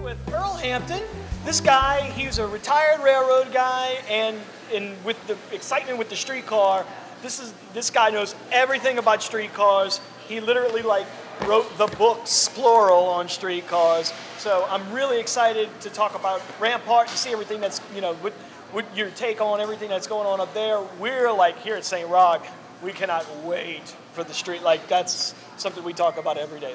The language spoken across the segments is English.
with Earl Hampton. This guy, he's a retired railroad guy, and with the excitement with the streetcar, this guy knows everything about streetcars. He literally wrote the books, plural, on streetcars. So I'm really excited to talk about Rampart and see everything that's, with your take on everything that's going on up there. We're here at St. Rock, we cannot wait for the street. That's something we talk about every day.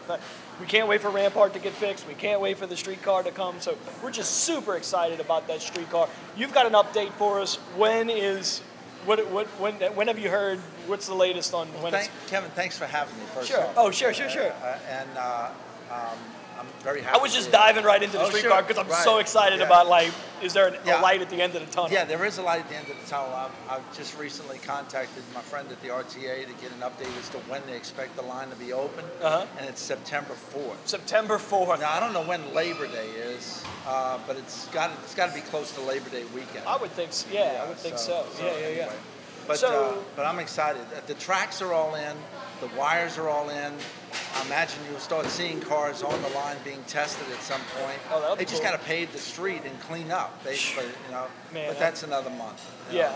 We can't wait for Rampart to get fixed. We can't wait for the streetcar to come. So we're just super excited about that streetcar. You've got an update for us. When have you heard? What's the latest on when? Kevin, thanks for having me. First sure. off. Oh, sure. I'm very happy. I was just diving right into the streetcar because I'm so excited about is there a light at the end of the tunnel? Yeah, there is a light at the end of the tunnel. I've just recently contacted my friend at the RTA to get an update as to when they expect the line to be open, and it's September 4th. September 4th. Now I don't know when Labor Day is, but it's got to be close to Labor Day weekend. I would think so. Yeah, I would think so. Yeah. But I'm excited. The tracks are all in. The wires are all in. I imagine you'll start seeing cars on the line being tested at some point. Oh, they just got to pave the street and clean up, basically, Man, but that's another month. Yeah.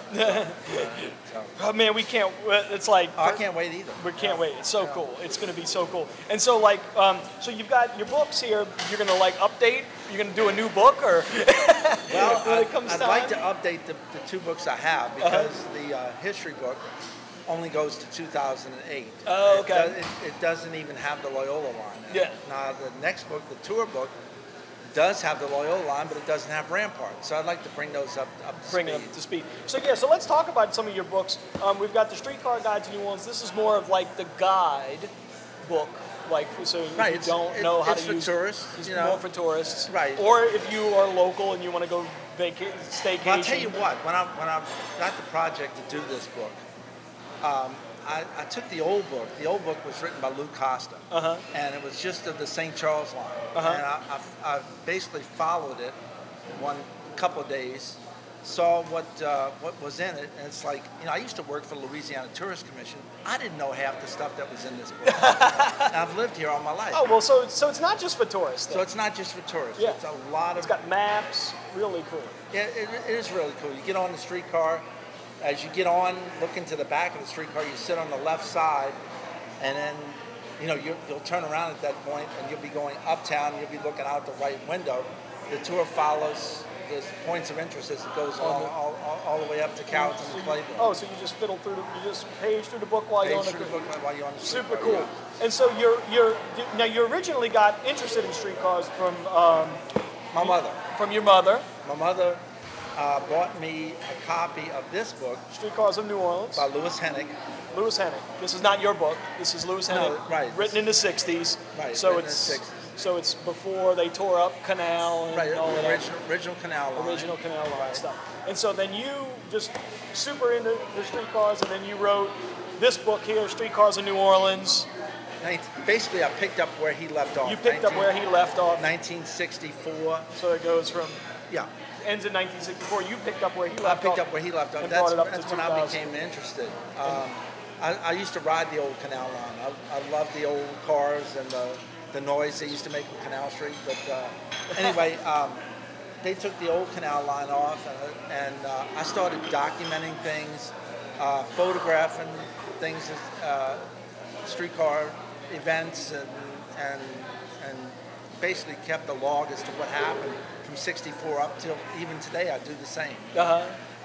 Oh man, we can't. It's I can't wait either. We can't wait. It's so cool. It's going to be so cool. And so so you've got your books here. You're going to update. You're going to do a new book, or well, I'd like to update the two books I have because the history book only goes to 2008. Oh, okay. It doesn't even have the Loyola line. Yeah. Now the next book, the tour book, does have the Loyola line, but it doesn't have Rampart. So I'd like to bring those up to speed. Bring them up to speed. So so let's talk about some of your books. We've got the Streetcar Guide to New Orleans. This is more of the guide book. So if you don't know how to use tourists, it's more for tourists, right? Or if you are local and you want to go staycation. Well, I'll tell you what. When I got the project to do this book, I took the old book. The old book was written by Lou Costa, and it was just of the St. Charles line. And I basically followed it one couple of days, saw what was in it, and it's I used to work for the Louisiana Tourist Commission. I didn't know half the stuff that was in this book. And I've lived here all my life. Oh well, so it's not just for tourists. Then. So it's not just for tourists. Yeah. It's a lot of. It's got maps. Really cool. Yeah, it is really cool. You get on the streetcar. As you get on, look into the back of the streetcar, you sit on the left side, and then, you'll turn around at that point, and you'll be going uptown, you'll be looking out the right window. The tour follows the points of interest as it goes along, all the way up to Carrollton and Claiborne. Oh, so you just fiddle through, you just page through the book while you're on the streetcar. Super cool. Yeah. And so you originally got interested in streetcars from my mother. From your mother. My mother bought me a copy of this book, Streetcars of New Orleans, by Louis Hennig. Louis Hennig. This is not your book. This is Louis Hennig, written in the '60s. Right. So it's before they tore up Canal and all the that. Original Canal line. Original Canal line stuff. And so then you just super into the streetcars, and then you wrote this book here, Streetcars of New Orleans. Basically, I picked up where he left off. You picked up where he left off. 1964. So it goes from. Yeah. Ends in 1964. You picked up where he left off. I picked up where he left off. That's when I became interested. I used to ride the old canal line. I loved the old cars and the noise they used to make on Canal Street. But anyway, they took the old canal line off, and I started documenting things, photographing things, streetcar events, and basically kept a log as to what happened from '64 up till even today. I do the same.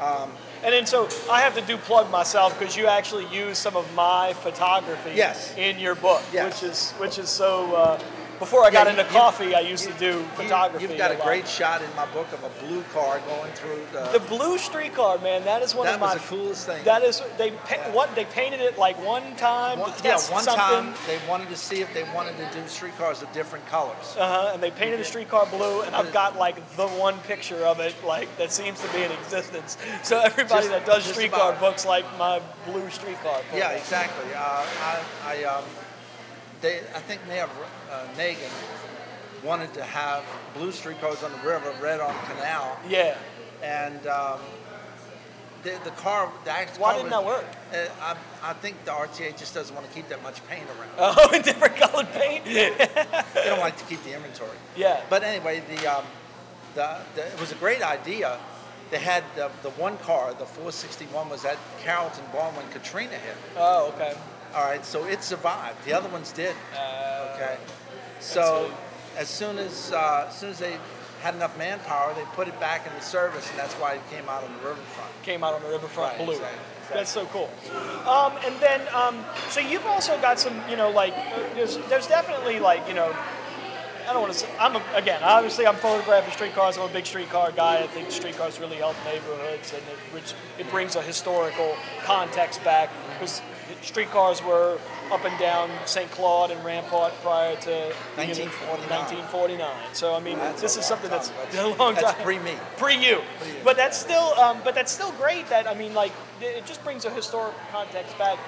And then so I have to plug myself because you actually use some of my photography in your book, which is so. Before I got into coffee, I used to do photography. You've got a great shot in my book of a blue car going through the blue streetcar, man. That is one of my. That was the coolest thing. That is they painted it one time to test one something. time they wanted to see if they wanted to do streetcars of different colors. And they painted the streetcar blue, and I've got the one picture of it that seems to be in existence. So everybody that does streetcar books like my blue streetcar. Yeah, exactly. I think Mayor Nagin wanted to have blue streetcars on the river, red on the canal. Yeah. And the car. The actual Why car didn't that work? I think the RTA just doesn't want to keep that much paint around. Oh, in different colored paint. They don't like to keep the inventory. Yeah. But anyway, it was a great idea. They had the one car, the 461, was at Carrollton Barn when Katrina hit. Oh, okay. All right, so it survived. The other ones did. Okay. So as soon as they had enough manpower, they put it back into service, and that's why it came out on the riverfront. Came out on the riverfront Right, blue. exactly. That's so cool. And then, so you've also got some, like, there's definitely, like, I don't want to say, obviously I'm photographing streetcars. I'm a big streetcar guy. I think streetcars really help neighborhoods, and it brings a historical context back, because streetcars were up and down St. Claude and Rampart prior to 1949. So I mean, this is something that's a long time. That's pre-me. Pre-you. But that's still great. That, I mean, like, it just brings a historical context back.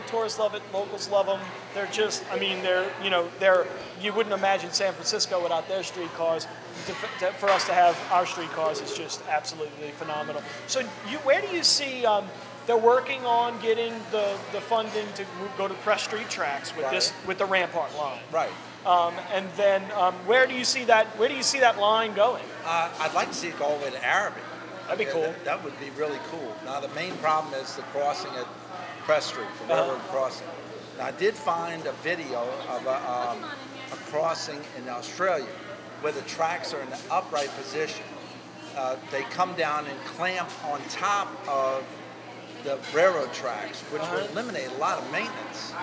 Tourists love it, locals love them. They're just, I mean, you wouldn't imagine San Francisco without their streetcars. For us to have our streetcars is just absolutely phenomenal. So where do you see, they're working on getting the funding to go to Press Street tracks with the Rampart line. Right. And then where do you see that line going? I'd like to see it go all the way to Arabic. That'd be cool. That would be really cool. Now the main problem is the crossing at Press Street, the railroad crossing. Now, I did find a video of a crossing in Australia where the tracks are in the upright position. They come down and clamp on top of the railroad tracks, which would eliminate a lot of maintenance.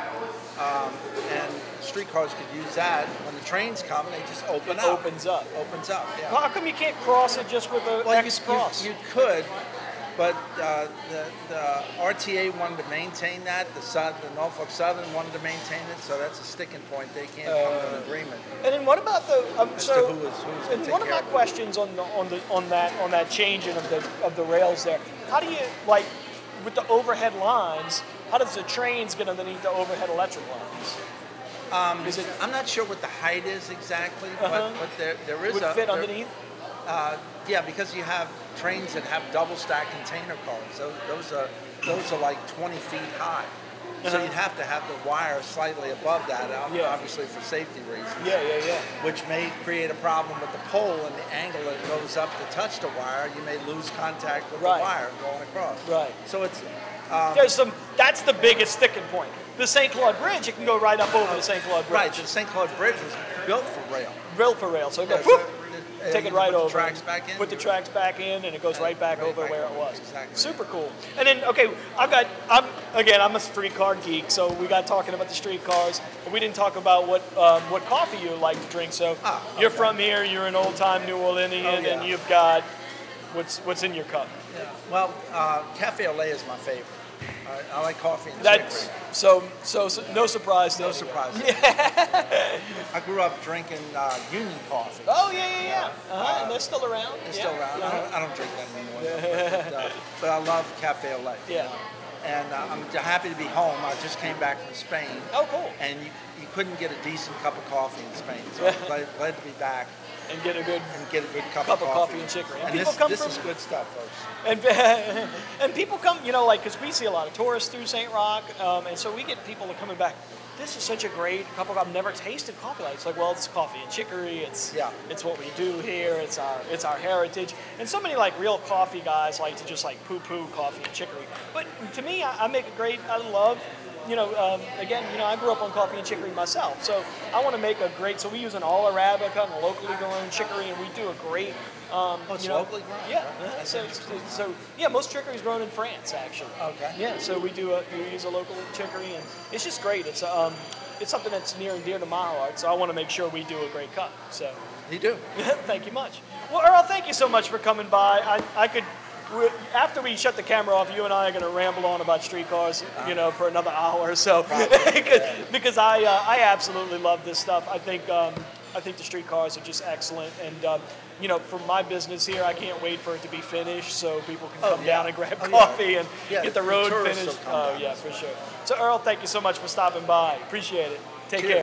And streetcars could use that. When the trains come, they just open up. Opens up. Opens up, yeah. Well, how come you can't cross it just with a X cross? You could, but the RTA wanted to maintain that. The Norfolk Southern wanted to maintain it, so that's a sticking point. They can't come to an agreement. And then what about the who's one of my questions on that changing of the rails there? How do you, like, with the overhead lines? How does the trains get underneath the overhead electric lines? I'm not sure what the height is exactly, but there is would fit underneath. Yeah, because you have trains that have double stack container cars. Those are like 20 feet high. So you'd have to have the wire slightly above that, obviously for safety reasons. Yeah. Which may create a problem with the pole and the angle that it goes up to touch the wire. You may lose contact with the wire going across. Right. So it's that's the biggest sticking point. The St. Claude Bridge, it can go right up over the St. Claude Bridge. Right. The St. Claude Bridge was built for rail. Built for rail. So it goes, take it right over. Put the tracks back in. Put the tracks back in, and it goes right back over where it was. Exactly. Super cool. And then, okay, I'm a streetcar geek, so we got talking about the streetcars. But we didn't talk about what coffee you like to drink. So you're from here, you're an old-time New Orleanian, and you've got what's in your cup. Yeah. Well, Cafe Au Lait is my favorite. I like coffee and That's so no surprise. No surprise. I grew up drinking Union coffee. Oh yeah. And they're still around. They're still around. I don't drink that anymore. But I love Cafe Au Lait. Yeah. And I'm happy to be home. I just came back from Spain. Oh, cool. And you couldn't get a decent cup of coffee in Spain, so I'm glad to be back. And get a good cup of coffee and chicory. And this is good stuff, folks. And people come, because we see a lot of tourists through St. Roch, and so we get people coming back. This is such a great cup of. I've never tasted coffee like it. It's like, well, it's coffee and chicory. It's what we do here. It's our heritage. And so many like real coffee guys like to just like poo-poo coffee and chicory. But to me, I make a great. I love. I grew up on coffee and chicory myself, so I want to make a great. So we use an all Arabica and a locally grown chicory, and we do a great. It's locally grown. Yeah. Most chicory is grown in France, actually. Okay. Yeah. So we use a local chicory, and it's just great. It's something that's near and dear to my heart. So I want to make sure we do a great cup. So. You do. Thank you much. Well, Earl, thank you so much for coming by. I could. After we shut the camera off, you and I are going to ramble on about streetcars, for another hour or so, because I absolutely love this stuff. I think the streetcars are just excellent, and for my business here, I can't wait for it to be finished so people can come down and grab coffee and get the road finished. Oh yeah, for sure. So Earl, thank you so much for stopping by. Appreciate it. Take care.